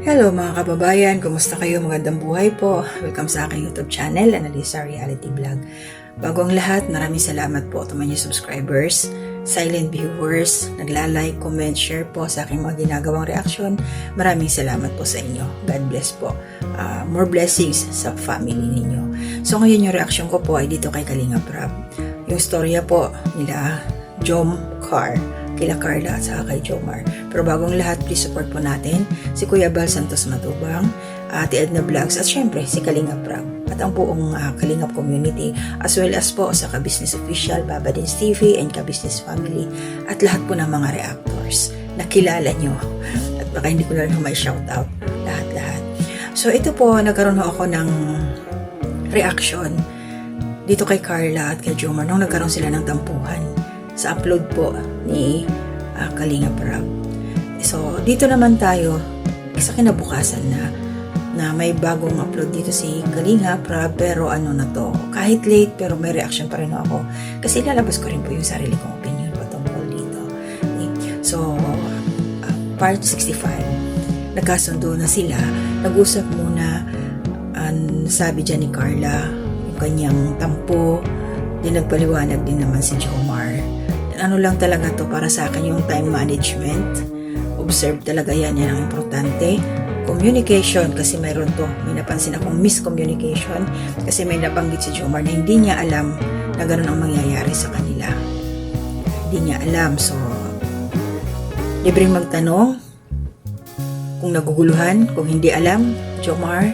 Hello mga kababayan, kumusta kayo? Magandang buhay po. Welcome sa aking YouTube channel, Analisa Reality Vlog. Bago ang lahat, maraming salamat po sa mga subscribers, silent viewers, nagla-like, comment, share po sa aking mga ginagawang reaksyon. Maraming salamat po sa inyo. God bless po. More blessings sa family ninyo. So ngayon yung reaksyon ko po ay dito kay Kalinga Prab. Yung storya po nila Jom Car, kila Carla at saka kay Jomar. Pero bagong lahat, please support po natin si Kuya Bal Santos Matubang, Ate Edna Vlogs, at syempre si Kalinga Prab at ang buong Kalingap community, as well as po sa Ka-Business Official, Baba Dins TV, and Ka-Business Family, at lahat po ng mga reactors na kilala nyo. At baka hindi ko na rin may shoutout, lahat-lahat. So ito po, nagkaroon ako ng reaction dito kay Carla at kay Jomar nung nagkaroon sila ng tampuhan sa upload po ni Kalinga Prab. So, dito naman tayo sa kinabukasan na may bagong upload dito si Kalinga Prab, pero ano na to, kahit late pero may reaction pa rin ako kasi lalabas ko rin po yung sarili kong opinion patungkol dito. So, part 65, nagkasundo na sila, nag-usap muna, sabi dyan ni Carla yung kanyang tampo, din nagpaliwanag din naman si Jomar. Ano lang talaga to para sa akin, yung time management. Observe talaga yan ang importante. Communication, kasi mayroon to. May napansin akong miscommunication kasi may nabanggit si Jomar na hindi niya alam na ganun ang mangyayari sa kanila. Hindi niya alam. So, libreng magtanong. Kung naguguluhan, kung hindi alam, Jomar,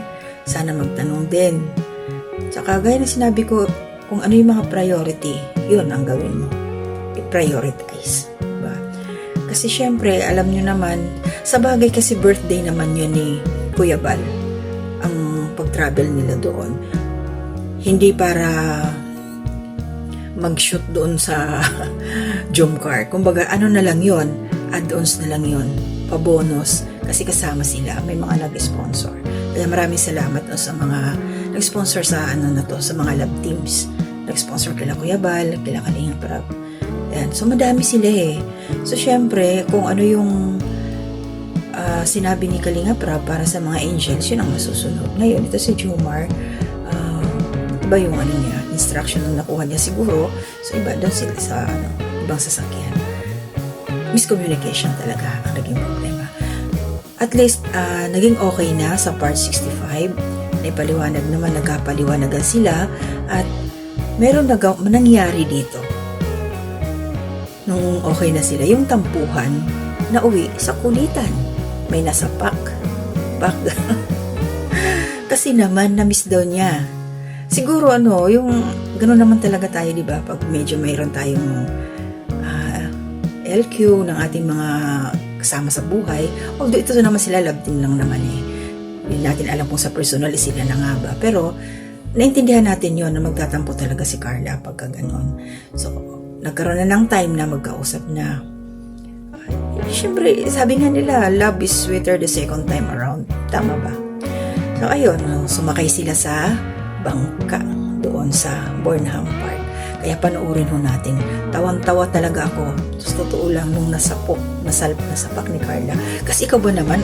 sana magtanong din. Tsaka gaya na sinabi ko, kung ano yung mga priority, yun ang gawin mo. I-prioritize. Diba? Kasi syempre, alam nyo naman, sa bagay kasi birthday naman yun ni Kuya Bal, ang pag-travel nila doon. Hindi para mag-shoot doon sa Jomcar. Kumbaga, ano na lang yun, add-ons na lang yun, pabonus, kasi kasama sila, may mga nag-sponsor. Kaya maraming salamat sa mga nag-sponsor sa na to, sa mga lab teams. Nag-sponsor kila Kuya Bal, kila Kalinga Prab. Yan. So, madami sila eh. So, syempre, kung ano yung sinabi ni Kalinga Prab para sa mga angels, yun ang masusunod. Ngayon, ito si Jomar, iba yung niya, instruction na nakuha niya siguro. So, iba doon sila sa ibang sasakyan. Miscommunication talaga ang naging problema. At least, naging okay na sa part 65. Naipaliwanag naman, nagkapaliwanagan sila. At meron nangyari dito. Nung okay na sila, yung tampuhan na uwi sa kulitan. May nasa pack. Kasi naman, na-miss daw niya. Siguro yung gano'n naman talaga tayo, di ba? Pag medyo mayroon tayong LQ ng ating mga kasama sa buhay. Although ito naman sila, love team lang naman eh. Hindi natin alam kung sa personal sila na nga ba. Pero, naintindihan natin yon na magtatampo talaga si Carla pagka gano'n. So, nagkaroon na ng time na magkausap na. Siyempre, sabi nga nila, love is sweeter the second time around. Tama ba? So, ayun, sumakay sila sa bangka doon sa Bornham Park. Kaya panoorin ho natin. Tawang-tawa talaga ako. Sa totoo lang, nung nasapak ni Carla. Kasi ikaw ba naman,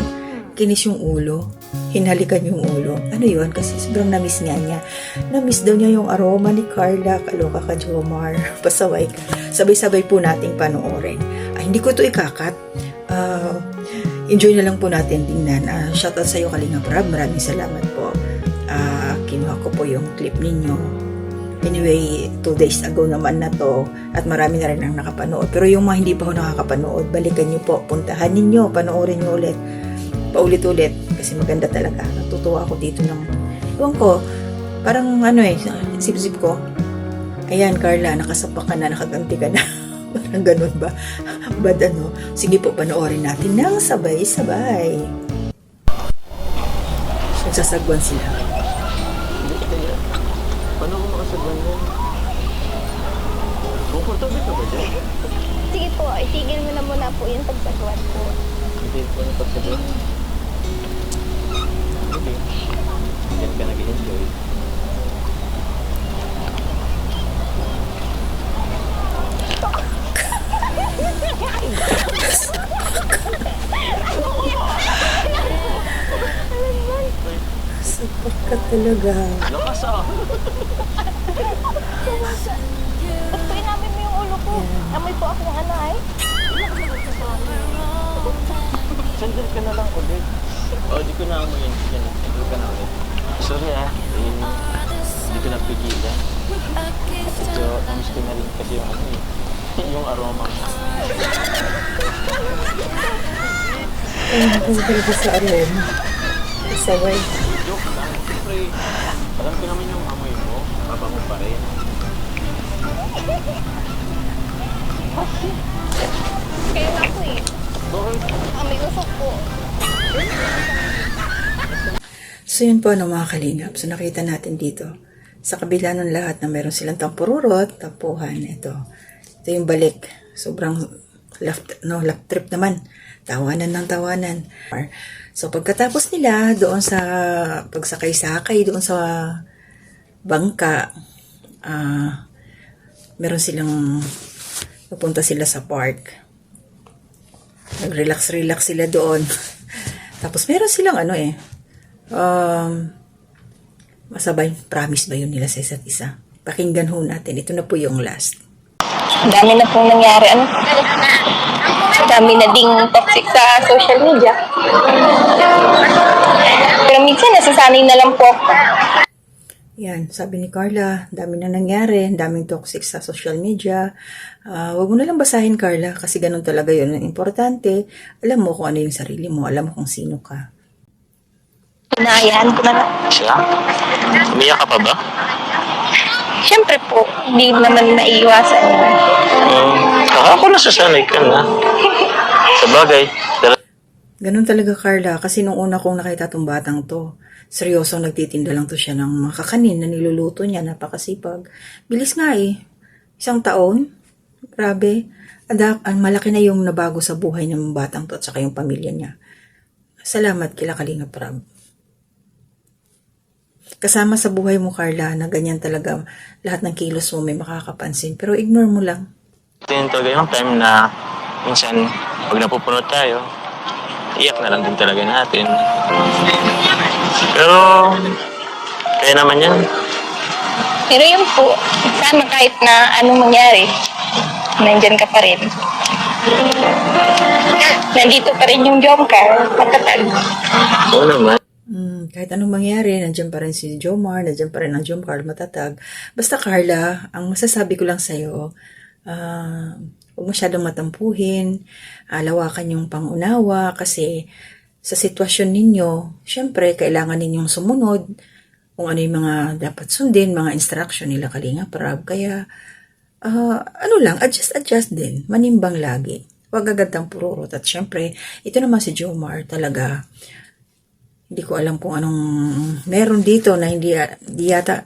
kinis yung ulo, hinalikan yung ulo. Ano yun? Kasi sobrang na-miss nga niya. Na-miss daw niya yung aroma ni Carla. Kaloka ka, Jomar. Pasaway ka. Sabay-sabay po nating panoorin. Hindi ko ito ikakat. Enjoy na lang po natin tingnan. Shoutout sa iyo, Kalinga Prab. Maraming salamat po. Kinuha ko po yung clip ninyo. Anyway, 2 days ago naman na to at marami na rin ang nakapanood. Pero yung mga hindi pa ho nakakapanood, balikan nyo po. Puntahan ninyo, panoorin nyo ulit. Paulit-ulit kasi maganda talaga. Natutuwa ako dito ng iwan ko, parang sip-sip ko. Ayan, Carla, nakasapak ka na, nakaganti ka na. Parang ganun ba? But sige po, panoorin natin ng sabay-sabay. Nagsasagwan sila. Paano ko makasagwan mo? Comfortable ka ba dyan? Sige po, itigil mo na muna po yung pagsagwan po. Hindi po na pagsagwan. Okay. Diyan ka nag-enjoy. Sikat talaga. Lakas ah! Ba't po inamin mo yung ulo ko? Amoy po akong anay. Sandal ka na lang ulit. Di ko na amoyin. Yan, sandal ka na ulit. Sorry hindi ko napigilan. Medyo, namiss ko na rin kasi yung yung aroma. Ay, kasi talaga sa aroma. Isaway. Joke lang. Siyempre, alam ko naman yung amoy mo. Mabango pa rin. Kayo nga po eh. Bakit? Amoy usok po. So yun po mga kalingap. So nakita natin dito. Sa kabila ng lahat na meron silang tampururot, tapuhan, ito yung balik. Sobrang love trip naman. Tawanan ng tawanan. So pagkatapos nila, doon sa pagsakay-sakay, doon sa bangka, meron silang, pupunta sila sa park. Nag-relax sila doon. Tapos meron silang masabay, promise ba yun nila sa isa't isa? Pakinggan ho natin. Ito na po yung last. Dami na pong nangyari. Dami na ding toxic sa social media. Pero minsan nasasanay na lang po ako. Yan, sabi ni Carla, dami na nangyari, daming toxic sa social media. Wag mo na lang basahin, Carla, kasi ganun talaga yun. Ang importante, alam mo kung ano yung sarili mo, alam mo kung sino ka. Hinahayaan ko na lang. Siya? Umiyak ka pa ba? Siyempre po, hindi naman maiiwasan. Ako nasasanay ka na. Sa bagay. Ganun talaga, Carla, kasi nung una kong nakita tong batang to, seryosong nagtitinda lang to siya ng mga kakanin na niluluto niya, napakasipag. Bilis nga Isang taon, grabe. Ang malaki na yung nabago sa buhay ng batang to at saka yung pamilya niya. Salamat kila Kalinga Prab. Kasama sa buhay mo, Carla, na ganyan talaga lahat ng kilos mo may makakapansin. Pero ignore mo lang. Ito yung talaga yung time na minsan pag napupunod tayo, iyak na lang din talaga natin. Pero, kaya naman yan. Pero yun po, sana kahit na anong mangyari, nandyan ka pa rin. Nandito pa rin yung Jomcar, matatag. Oo naman. Kahit anong mangyari, nandiyan pa rin si Jomar, nandiyan pa rin ang Jomcar, matatag. Basta Carla, ang masasabi ko lang sa'yo, huwag masyadong matampuhin, lawakan yung pangunawa, kasi sa sitwasyon ninyo, syempre, kailangan ninyong sumunod kung ano yung mga dapat sundin, mga instruction nila Kalinga Prab. Kaya, adjust din, manimbang lagi. Huwag agad ang pururot. At syempre, ito naman si Jomar talaga, hindi ko alam kung anong meron dito na hindi yata.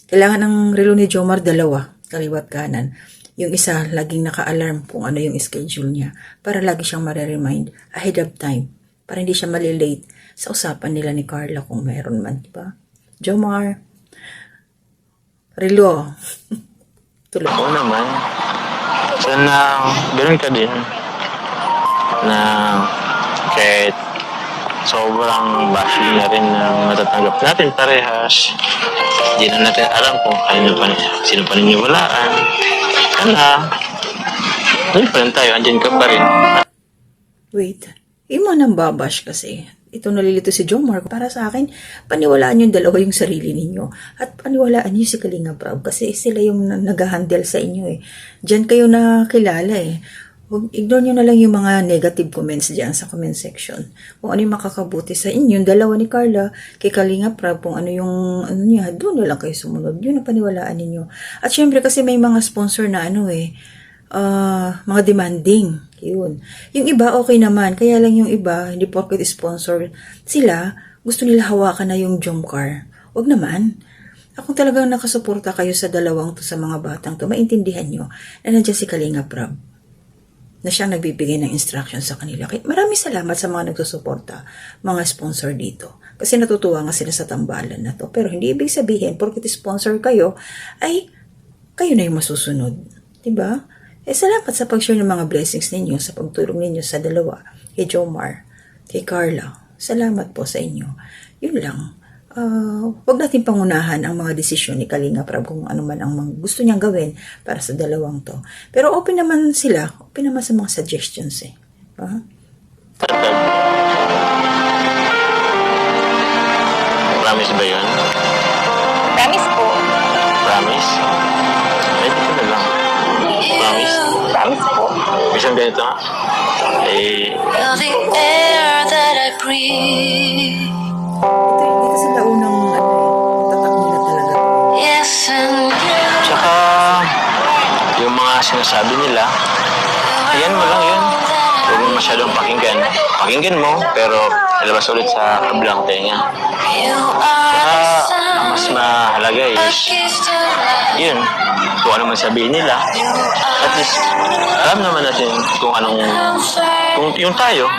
Kailangan ng relo ni Jomar dalawa, kaliwat kanan. Yung isa, laging naka-alarm kung ano yung schedule niya. Para lagi siyang mareremind ahead of time. Para hindi siya malilate sa usapan nila ni Carla kung meron man. Diba? Jomar, relo. Tuloy. Oo naman. Sana, ganun ka din. Na kahit sobrang bashing na rin na matatanggap natin parehas. Hindi na natin alam kung sino paniniwalaan. Sana, doon pa rin tayo, andyan ka pa rin. Wait, mo nang babash kasi. Ito nalilito si Jomar. Para sa akin, paniwalaan yung dalawa yung sarili ninyo. At paniwalaan niyo si Kalinga Prab kasi sila yung nag-handle sa inyo Diyan kayo nakilala Ignore nyo na lang yung mga negative comments dyan sa comment section. Kung ano yung makakabuti sa inyo, yung dalawa ni Carla, kay Kalinga Prab, kung ano yung niya, doon na lang kayo sumunod. Yun ang paniwalaan ninyo. At syempre kasi may mga sponsor na mga demanding. Yun. Yung iba okay naman, kaya lang yung iba, hindi porket sponsor sila, gusto nila hawakan na yung Jomcar. Huwag naman. Kung talagang nakasuporta kayo sa dalawang to, sa mga batang to, maintindihan nyo na nandiyan si Kalinga Prab na siyang nagbibigay ng instruction sa kanila. Maraming salamat sa mga nagsusuporta, mga sponsor dito. Kasi natutuwa nga sila sa tambalan na to. Pero hindi ibig sabihin, porket sponsor kayo, ay kayo na yung masusunod. Diba? Salamat sa pag-share ng mga blessings ninyo, sa pagtulong ninyo sa dalawa, kay Jomar, kay Carla. Salamat po sa inyo. Yun lang. wag natin pangunahan ang mga desisyon ni Kalinga Prab kung ano man ang gusto niyang gawin para sa dalawang to. Pero open naman sila, open naman sa mga suggestions eh. Promise ba yun? Promise po. Promise? Pwede ko na lang. Promise? Promise po. Isang ganito nga. Well, the air that I breathe. Dito sila unang tatak nila talaga. Yes, and you. Tsaka, yung mga sinasabi nila, ayan mo lang yun. Huwag mo masyadong pakinggan. Pakinggan mo, pero ilabas ulit sa kabilang tenga. You are Tsaka, the ang sun. mas mahalaga A is, gift of life. yun, kung ano man sabihin nila, at least, alam naman natin kung anong, kung yung tayo,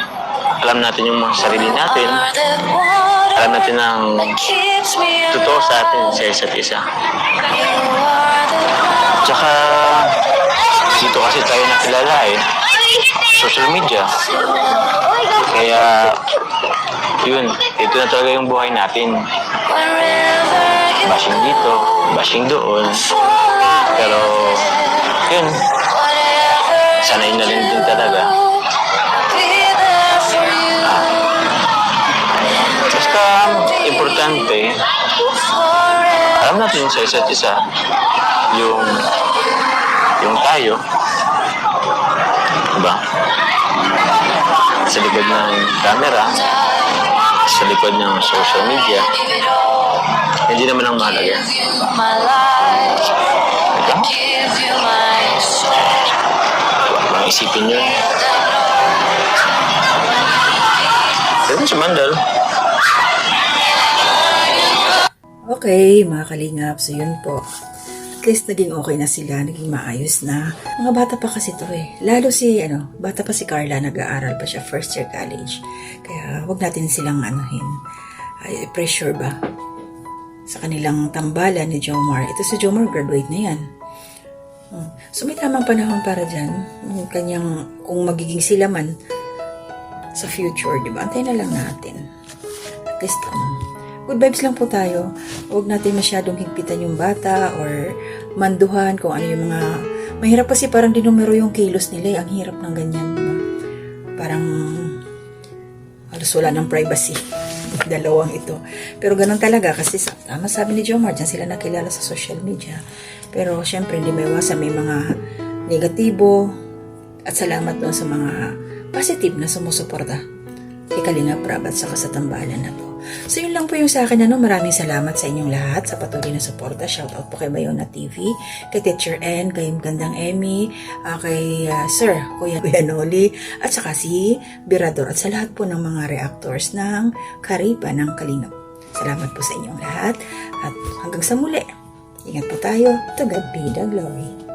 alam natin yung mga sarili natin, Are the water alam natin ang that keeps me totoo sa atin sa isa't isa. You are the one. Tsaka, dito kasi tayo nakilala social media. Kaya, yun, ito na talaga yung buhay natin. Wherever you Bashing dito, bashing doon. Pero, yun, whatever sanay na rin din talaga. I'll be there for you. Basta, importante, Forever. alam natin sa isa't isa, yung tayo, diba? Sa likod ng camera, sa likod ng social media, Give it all. hindi naman ang mahalaga. Give you my life. Ito, Give you my soul. mga isipin nyo. Pero si Mandal, Okay, mga kalingap, so yun po. At least naging okay na sila, naging maayos na. Mga bata pa kasi to eh. Lalo bata pa si Carla, nag-aaral pa siya, first year college. Kaya wag natin silang pressure ba sa kanilang tambalan ni Jomar. Ito si Jomar, graduate na yan. So may tamang panahon para dyan. Kung magiging sila man sa future, di ba? Antayin na lang natin. At least, good vibes lang po tayo. Huwag natin masyadong higpitan yung bata or manduhan kung ano yung mga... Mahirap kasi parang dinumero yung kilos nila. Ang hirap ng ganyan. Diba? Parang halos wala ng privacy. Dalawang ito. Pero ganun talaga kasi tama sabi ni Jomar, dyan sila nakilala sa social media. Pero syempre hindi may iwasan, may mga negatibo at salamat doon sa mga positive na sumusuporta kay Kalinga Prab at saka sa tambalan na to. So yun lang po yung sa akin. Maraming salamat sa inyong lahat sa patuloy na suporta. Shoutout po kay Bayona TV, kay Teacher N, kay Gandang Emmy, kay Sir Kuya Noli, at saka si Birador at sa lahat po ng mga reactors ng Kariba ng Kalingap. Salamat po sa inyong lahat at hanggang sa muli. Ingat po tayo. To God be the glory.